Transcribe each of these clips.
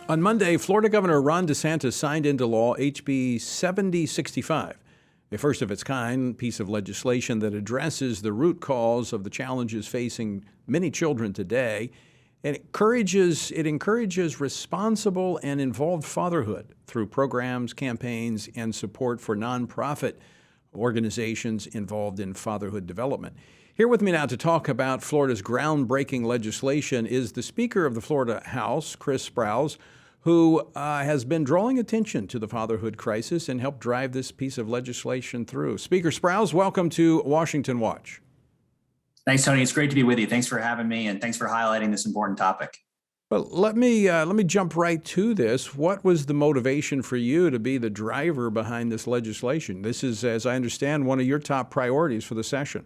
On Monday, Florida Governor Ron DeSantis signed into law HB 7065, a first of its kind piece of legislation that addresses the root cause of the challenges facing many children today. And it encourages responsible and involved fatherhood through programs, campaigns, and support for nonprofit organizations involved in fatherhood development. Here with me now to talk about Florida's groundbreaking legislation is the Speaker of the Florida House, Chris Sprowls, who has been drawing attention to the fatherhood crisis and helped drive this piece of legislation through. Speaker Sprowls, welcome to Washington Watch. Thanks, Tony. It's great to be with you. Thanks for having me, and thanks for highlighting this important topic. Well, let me jump right to this. What was the motivation for you to be the driver behind this legislation? This is, as I understand, one of your top priorities for the session.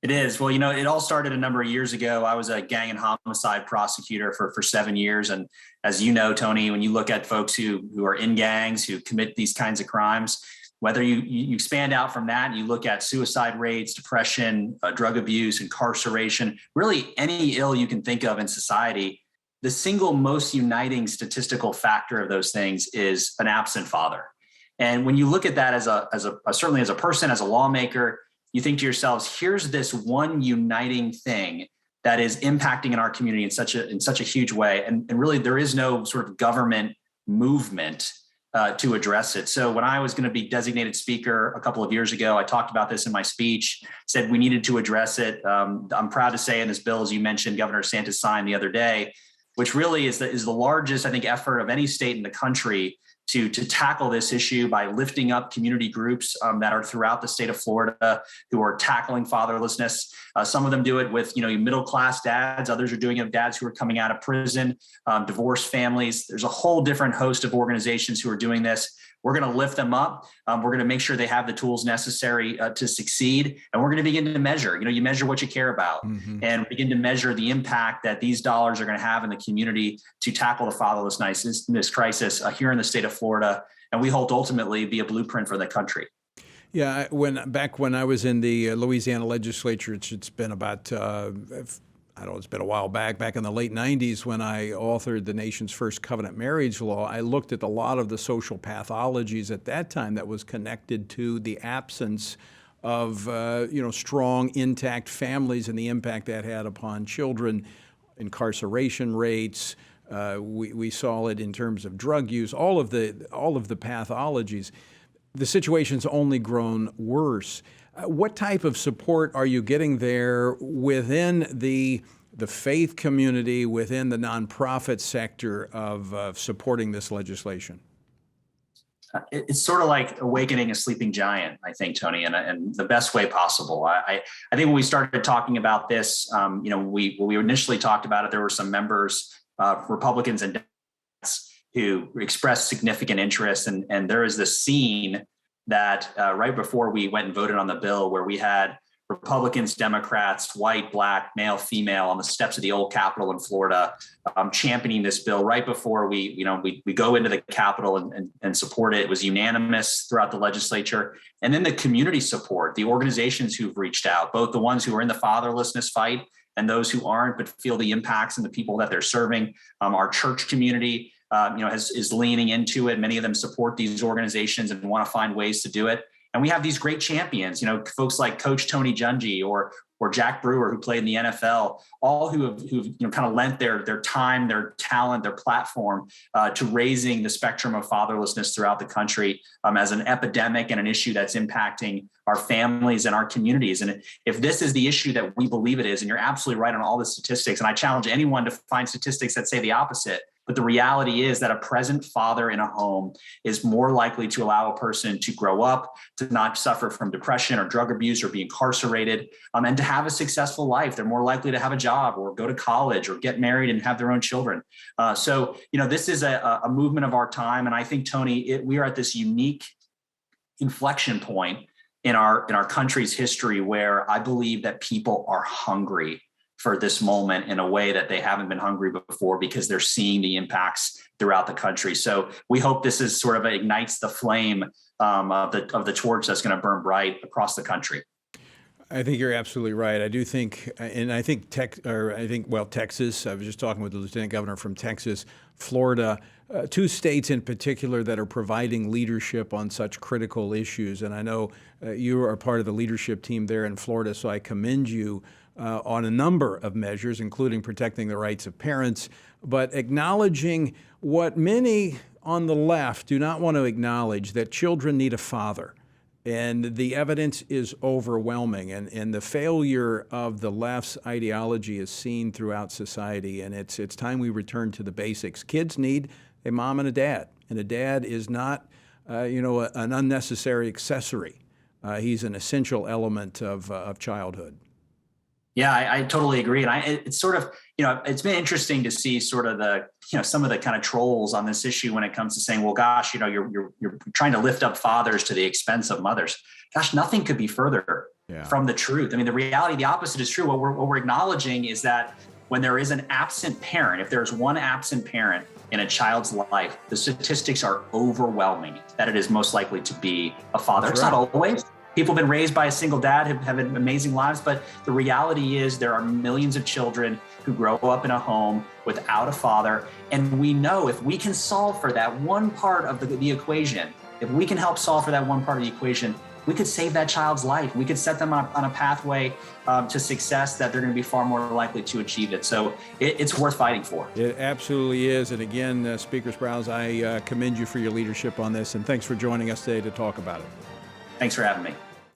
It is. Well, it all started a number of years ago. I was a gang and homicide prosecutor for 7 years. And as you know, Tony, when you look at folks who are in gangs, who commit these kinds of crimes, whether you expand out from that and you look at suicide rates, depression, drug abuse, incarceration, really any ill you can think of in society, the single most uniting statistical factor of those things is an absent father. And when you look at that certainly as a person, as a lawmaker, you think to yourselves, here's this one uniting thing that is impacting in our community in such a huge way. And really, there is no sort of government movement to address it. So when I was going to be designated speaker a couple of years ago, I talked about this in my speech, said we needed to address it. I'm proud to say in this bill, as you mentioned, Governor DeSantis signed the other day, which really is the largest, I think, effort of any state in the country to tackle this issue by lifting up community groups that are throughout the state of Florida who are tackling fatherlessness. Some of them do it with, middle-class dads. Others are doing it with dads who are coming out of prison, divorced families. There's a whole different host of organizations who are doing this. We're going to lift them up. We're going to make sure they have the tools necessary to succeed. And we're going to begin to measure. You measure what you care about and begin to measure the impact that these dollars are going to have in the community to tackle the fatherlessness crisis here in the state of Florida. And we hope to ultimately be a blueprint for the country. Yeah, back when I was in the Louisiana legislature, it's been about it's been a while back in the late 90s when I authored the nation's first covenant marriage law. I looked at a lot of the social pathologies at that time that was connected to the absence of, strong, intact families and the impact that had upon children, incarceration rates. We saw it in terms of drug use, all of the pathologies. The situation's only grown worse. What type of support are you getting there within the faith community, within the nonprofit sector of supporting this legislation? It's sort of like awakening a sleeping giant, I think, Tony, and the best way possible. I think when we started talking about this, when we initially talked about it, there were some members, Republicans and Democrats, who expressed significant interest. And there is this scene that right before we went and voted on the bill where we had Republicans, Democrats, white, black, male, female on the steps of the old Capitol in Florida championing this bill right before we go into the Capitol and support it. It was unanimous throughout the legislature. And then the community support, the organizations who've reached out, both the ones who are in the fatherlessness fight and those who aren't, but feel the impacts and the people that they're serving. Our church community is leaning into it. Many of them support these organizations and want to find ways to do it. And we have these great champions, folks like Coach Tony Dungy or Jack Brewer, who played in the NFL, all who've kind of lent their time, their talent, their platform to raising the spectrum of fatherlessness throughout the country as an epidemic and an issue that's impacting our families and our communities. And if this is the issue that we believe it is, and you're absolutely right on all the statistics, and I challenge anyone to find statistics that say the opposite. But the reality is that a present father in a home is more likely to allow a person to grow up, to not suffer from depression or drug abuse or be incarcerated, and to have a successful life. They're more likely to have a job or go to college or get married and have their own children. So this is a movement of our time. And I think, Tony, we are at this unique inflection point in our country's history where I believe that people are hungry for this moment in a way that they haven't been hungry before because they're seeing the impacts throughout the country. So we hope this is sort of ignites the flame of the torch that's going to burn bright across the country. I think you're absolutely right. I do think, and I think Texas. I was just talking with the lieutenant governor from Texas, Florida, two states in particular that are providing leadership on such critical issues. And I know you are part of the leadership team there in Florida, so I commend you on a number of measures, including protecting the rights of parents, but acknowledging what many on the left do not want to acknowledge, that children need a father. And the evidence is overwhelming, and the failure of the left's ideology is seen throughout society, and it's time we return to the basics. Kids need a mom and a dad is not, an unnecessary accessory. He's an essential element of childhood. Yeah, I totally agree. And it's sort of, it's been interesting to see sort of some of the kind of trolls on this issue when it comes to saying, well, gosh, you're trying to lift up fathers to the expense of mothers. Gosh, nothing could be further from the truth. I mean, the reality, the opposite is true. What we're acknowledging is that when there is an absent parent, if there's one absent parent in a child's life, the statistics are overwhelming that it is most likely to be a father. That's right. It's not always. People have been raised by a single dad, have amazing lives, but the reality is there are millions of children who grow up in a home without a father. And we know if we can solve for that one part of the equation, if we can help solve for that one part of the equation, we could save that child's life. We could set them on a pathway to success that they're going to be far more likely to achieve it. So it's worth fighting for. It absolutely is. And again, Speaker Sprowls, I commend you for your leadership on this. And thanks for joining us today to talk about it. Thanks for having me.